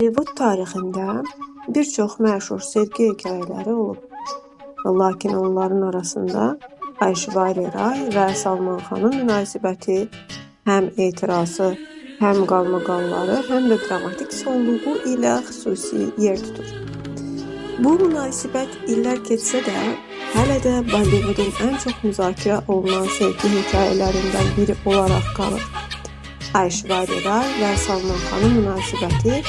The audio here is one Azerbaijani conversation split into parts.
Bollivud tarixində bir çox məşhur sevgi hekayələri olub. Lakin onların arasında Aishwarya Rai və Salman Khanın münasibəti həm etirazı, həm qalmaqalları, həm də dramatik sonluğu ilə xüsusi yer tutur. Bu münasibət illər keçsə də, hələ də Bollywoodun ən çox müzakirə olunan sevgi hekayələrindən biri olaraq qalır. Aishwarya Rai və Salman Khanın münasibəti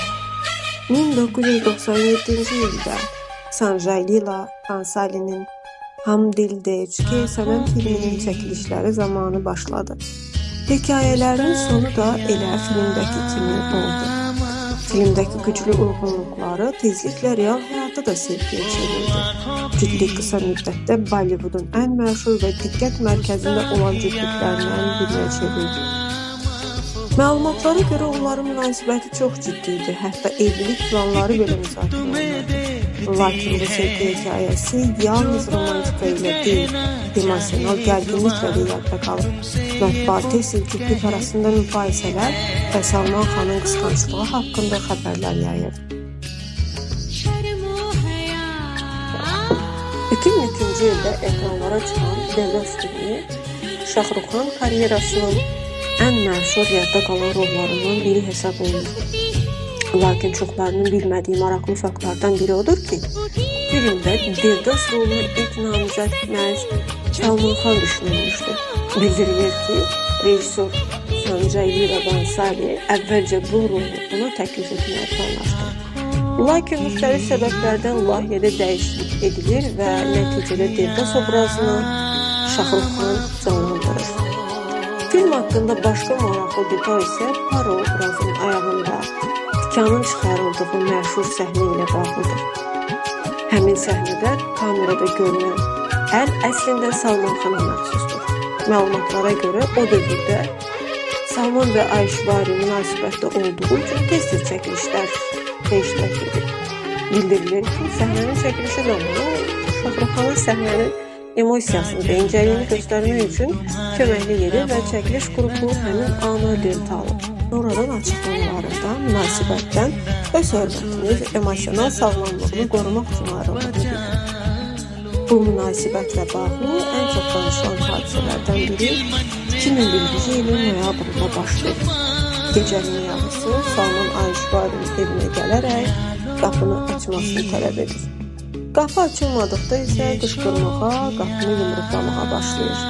1997-ci ildə Sanjay Leela Bhansali'nin Hum Dil De Chukey Sanam filminin çəkilişləri zamanı başladı. Hekayələrinin sonu da elə filmdəki kimi oldu. Filmdəki güclü uyğunluqları tezliklə real həyatda da sevgiyə çevrildi. Cütlük qısa müddətdə Bollywoodun ən məşhur və diqqət mərkəzində olan cütlüklərindən birinə çevrildi. Məlumatlara görə onların münasibəti çox ciddi idi, hətta evlilik planları belə müzakirə olunurdu. Lakin bu sevgi hekayəsi yalnız romantika ilə deyil, emosional gərginliklə də yadda qalır. Mətbuatda isə cütlük arasında mübahisələr və Salman Khanın qısqanclığı haqqında xəbərlər yayır. 2002-ci ildə ekranlara çıxan Devdas filmi Shah Rukh Khan karyerasının ən məşhur yadda qalan rollarından biri hesab olunur. Lakin çoxlarının bilmədiyi maraqlı faktlardan biri odur ki, filmdə Devdas rolunu ilk namizəd məhz Salman Khan düşünülmüşdü. Bildirilir ki, rejissor Sanjay Leela Bhansali əvvəlcə bu rolu ona təklif etməyə planlaşdı. Lakin müxtəlif səbəblərdən layihədə dəyişiklik edilir və nəticədə Devdas obrazını Shah Rukh Khan canlandırır. Film haqqında başqa maraqlı detal isə Paro obrazının ayağında tikanın çıxarıldığı məşhur səhnə ilə bağlıdır. Həmin səhnədə kamerada görünən əl əslində Salman Khana məxsusdur. Məlumatlara görə o dövrdə Salman və Aishwarya münasibətdə olduğu üçün tez-tez çəkilişlər iştirak edir. Bildirilir ki, səhnənin çəkilişi zamanı Shah Rukh Khanın səhnənin emosiyasını və incəliyini göstərmək üçün köməklik edir və çəkiliş qrupu həmin anı delta alır. Sonradan açıqlamalarında münasibətdən öz hörmətini və emosional sağlamlığını qorumaq üçün ayrıldığını bildirir. Bu münasibətlə bağlı ən çox danışılan hadisələrdən biri 2001-ci ilin noyabrında baş verir. Gecənin yarısı Salman Aishwarya'nın evinə gələrək qapını açmasını tələb edir. Qapı açılmadıqda isə qışqırmağa, qapını yumruqlamağa başlayır.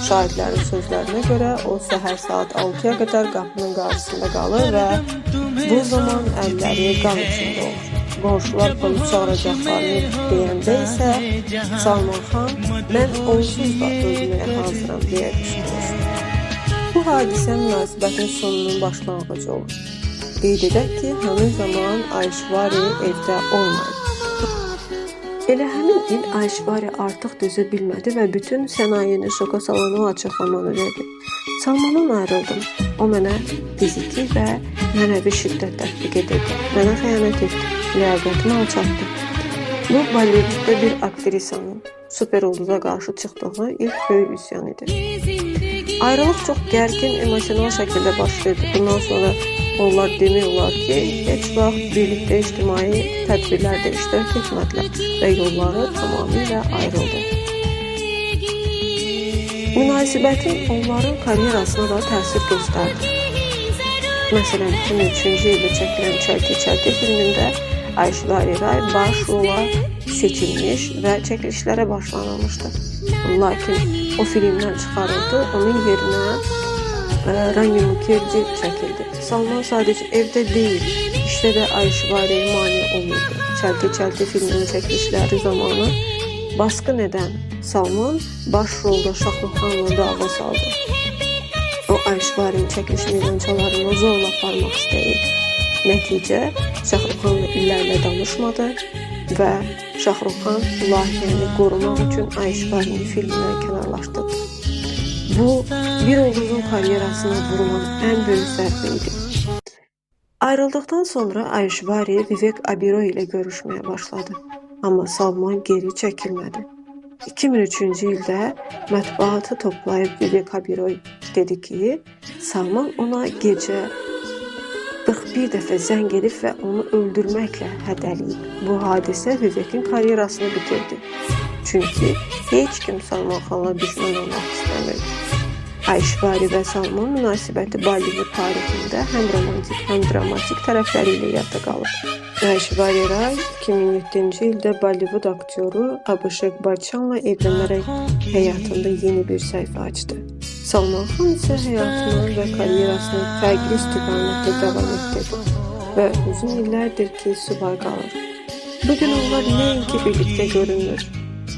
Şahidlərin sözlərinə görə o səhər saat 6-ya qədər qapının qarşısında qalır və bu zaman əlləri qan içində olur. Qonşular polis çağıracaqlarını deyəndə isə Salman Khan mən onsuz da ölməyə hazıram deyə düşünür. Bu hadisə münasibətin sonunun başlanğıcı olur. Qeyd edək ki, həmin zaman Aishwarya evdə olmayıb. Elə həmin il Aishwarya artıq dözə bilmədi və bütün sənayeni şoka salan o açıqlamanı verdi. Salmandan ayrıldım. O mənə fiziki və mənəvi şiddət tətbiq edirdi. Mənə xəyanət etdi. Ləyaqətimi alçatdı. Bu, Bollywoodda bir aktrisanın super ulduza qarşı çıxdığı ilk böyük üsyan idi. Ayrılıq çox gərgin, emosional şəkildə baş verdi. Bundan sonra onlar demək olar ki, heç vaxt birlikdə ictimai tədbirlərdə iştirak etmədilər və yolları tamamilə ayrıldı. Münasibətin onların karyerasına da təsir göstərdi. Məsələn, 2003-cü ildə çəkilən Chalti filmində Aishwarya Rai baş rola seçilmiş və çəkilişlərə başlanılmışdı. Lakin o filmdən çıxarıldı, onun yerinə Rani Mukherjee çəkildi. Salman sadəcə evdə deyil, işdə də Aishwarya'ya mane olurdu. Chalti filminin çəkilişləri zamanı baskın edən Salman baş rolda Shah Rukh Khanla dava saldı. O Aishwarya'nın çəkiliş meydançalarına zorla aparmaq istəyirdi. Nəticə, Shah Rukh Khanla illərlə danışmadı və Shah Rukh Khan layihəni qorumaq üçün Aishwarya'nın filmindən kənarlaşdırdı. Bu, bir ulduzun karyerasına vurulan ən böyük zərbə idi. Ayrıldıqdan sonra Aishwarya Vivek Oberoi ilə görüşməyə başladı. Amma Salman geri çəkilmədi. 2003-cü ildə mətbuatı toplayıb Vivek Oberoi dedi ki, Salman ona gecə 41 dəfə zəng edib və onu öldürməklə hədələyib. Bu hadisə Vivekin karyerasını bitirdi. Çünki heç kim Salman Xanla düşmən olmaq istəmirdi. Ayşvari və Salman münasibəti Bollivud tarixində həm romantik, həm dramatik tərəfləri ilə yadda qalıb. Ayşvari Ray 2007-ci ildə Bollivud aktyoru Abhishek Bachchanla evlənərək həyatında yeni bir səhifə açdı. Salman Xan isə həyatını və karyerasını fərqli istiqamətdə davam etdirdi və uzun illərdir ki, subay qalır. Bugün onlar nəinki birlikdə görünür,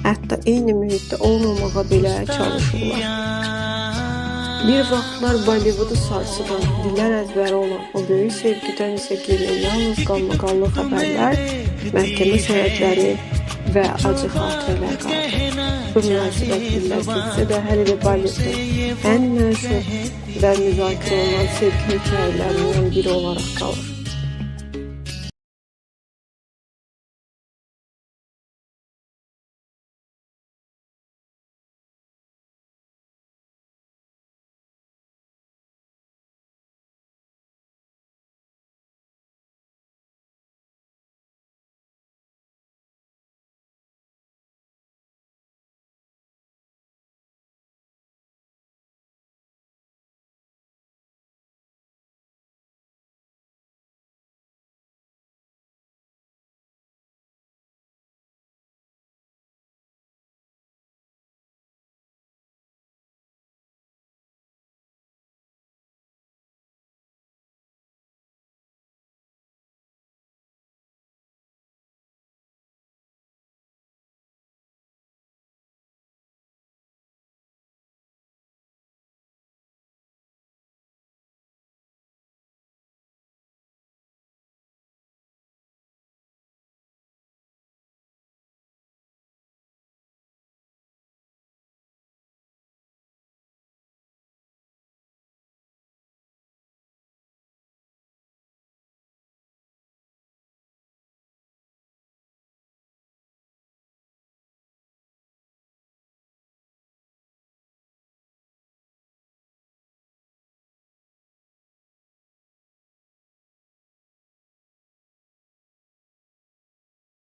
hətta eyni mühitdə olmamağa belə çalışırlar. Bir vaxtlar Bollivudu sarsıdan, dillər əzbəri olan o böyük sevgidən isə geriyə yalnız qalmaqallı xəbərlər, məhkəmə sənədləri və acı xatirələr qalır. Bu münasibət illər keçsə də hələ də Bollivudun ən məşhur və müzakirə olunan sevgi hekayələrindən biri olaraq qalır.